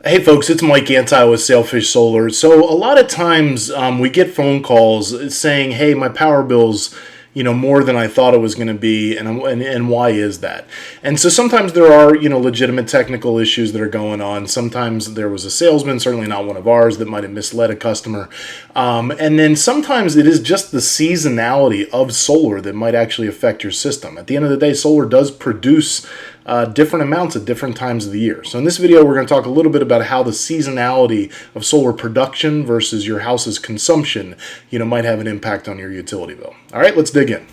Hey folks, it's Mike Anti with Sailfish Solar. So a lot of times we get phone calls saying, "Hey, my power bill's more than I thought it was going to be, and why is that?" And so sometimes there are legitimate technical issues that are going on. Sometimes there was a salesman, certainly not one of ours, that might have misled a customer, and then sometimes it is just the seasonality of solar that might actually affect your system. At the end of the day, solar does produce different amounts at different times of the year. So in this video, we're going to talk a little bit about how the seasonality of solar production versus your house's consumption, might have an impact on your utility bill. All right, let's dig in.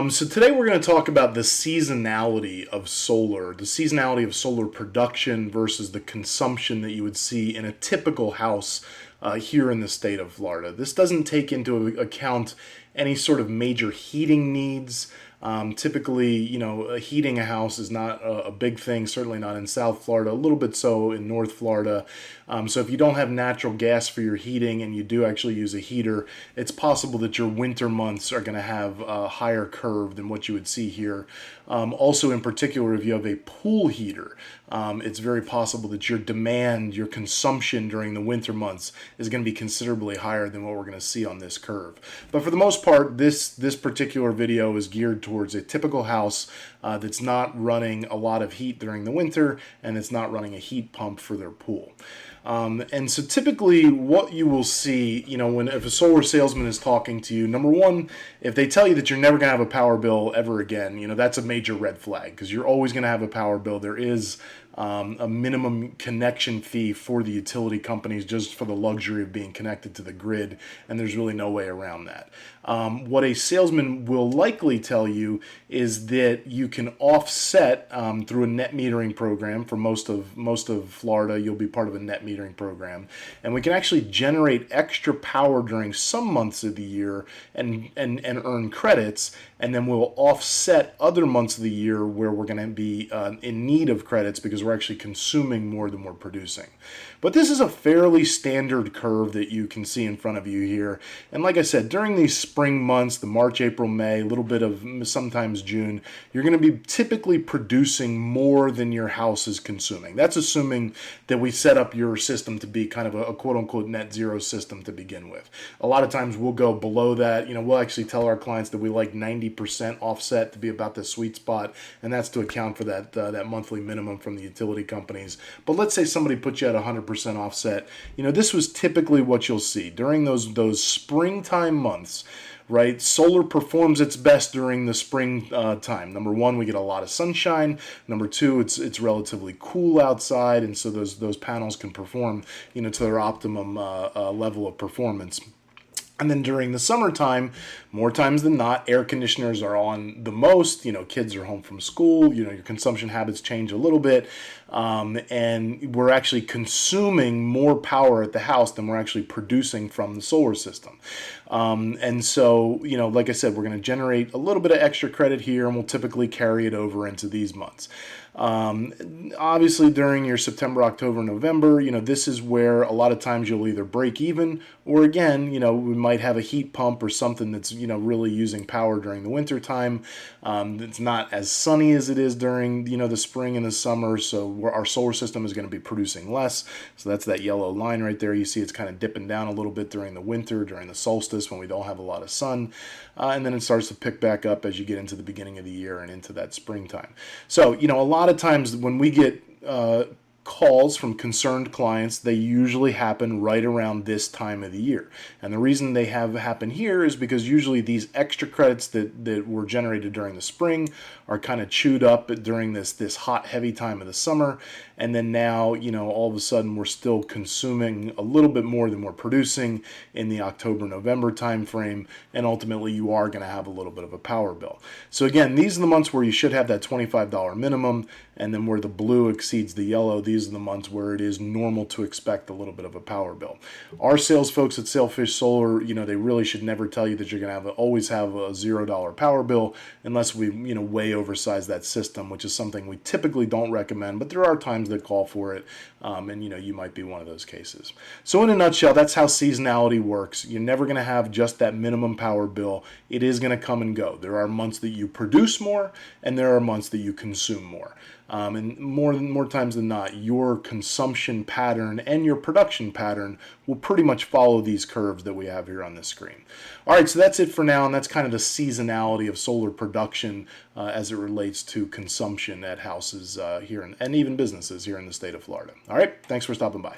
So today we're going to talk about the seasonality of solar, the seasonality of solar production versus the consumption that you would see in a typical house here in the state of Florida. This doesn't take into account any sort of major heating needs. Typically, heating a house is not a big thing, certainly not in South Florida, a little bit so in North Florida. So if you don't have natural gas for your heating and you do actually use a heater, it's possible that your winter months are going to have a higher curve than what you would see here. Also, in particular, if you have a pool heater, it's very possible that your demand, your consumption during the winter months is going to be considerably higher than what we're going to see on this curve. But for the most part, this particular video is geared towards a typical house that's not running a lot of heat during the winter and it's not running a heat pump for their pool. And so typically what you will see, if a solar salesman is talking to you, number one, if they tell you that you're never going to have a power bill ever again, that's a major red flag because you're always going to have a power bill. There is a minimum connection fee for the utility companies just for the luxury of being connected to the grid, and there's really no way around that. What a salesman will likely tell you is that you can offset through a net metering program. For most of Florida, you'll be part of a net metering program, and we can actually generate extra power during some months of the year and earn credits, and then we'll offset other months of the year where we're going to be in need of credits because we're actually consuming more than we're producing. But this is a fairly standard curve that you can see in front of you here. And like I said, during these spring months, the March, April, May, a little bit of sometimes June, you're going to be typically producing more than your house is consuming. That's assuming that we set up your system to be kind of a quote unquote net zero system to begin with. A lot of times we'll go below that. We'll actually tell our clients that we like 90% offset to be about the sweet spot, and that's to account for that monthly minimum from the utility companies. But let's say somebody put you at 100% offset. This was typically what you'll see during those springtime months. Right, solar performs its best during the spring time. Number one, we get a lot of sunshine. Number two, it's relatively cool outside, and so those panels can perform to their optimum level of performance. And then during the summertime, more times than not, air conditioners are on the most. Kids are home from school. Your consumption habits change a little bit. And we're actually consuming more power at the house than we're actually producing from the solar system. And so, like I said, we're going to generate a little bit of extra credit here, and we'll typically carry it over into these months. Obviously, during your September, October, November, this is where a lot of times you'll either break even, or again, we might have a heat pump or something that's really using power during the winter time. It's not as sunny as it is during the spring and the summer, so our solar system is going to be producing less. So that's that yellow line right there. You see it's kind of dipping down a little bit during the winter, during the solstice when we don't have a lot of sun, and then it starts to pick back up as you get into the beginning of the year and into that springtime. So a lot of times when we get calls from concerned clients, they usually happen right around this time of the year. And the reason they have happen here is because usually these extra credits that were generated during the spring are kind of chewed up during this hot, heavy time of the summer. And then now, all of a sudden we're still consuming a little bit more than we're producing in the October, November time frame. And ultimately you are going to have a little bit of a power bill. So again, these are the months where you should have that $25 minimum. And then where the blue exceeds the yellow, these these are the months where it is normal to expect a little bit of a power bill. Our sales folks at Sailfish Solar, they really should never tell you that you're going to always have a $0 power bill unless we, way oversize that system, which is something we typically don't recommend, but there are times that call for it, and you might be one of those cases. So in a nutshell, that's how seasonality works. You're never going to have just that minimum power bill. It is going to come and go. There are months that you produce more, and there are months that you consume more. And more times than not, your consumption pattern and your production pattern will pretty much follow these curves that we have here on this screen. All right, so that's it for now, and that's kind of the seasonality of solar production as it relates to consumption at houses here and even businesses here in the state of Florida. All right, thanks for stopping by.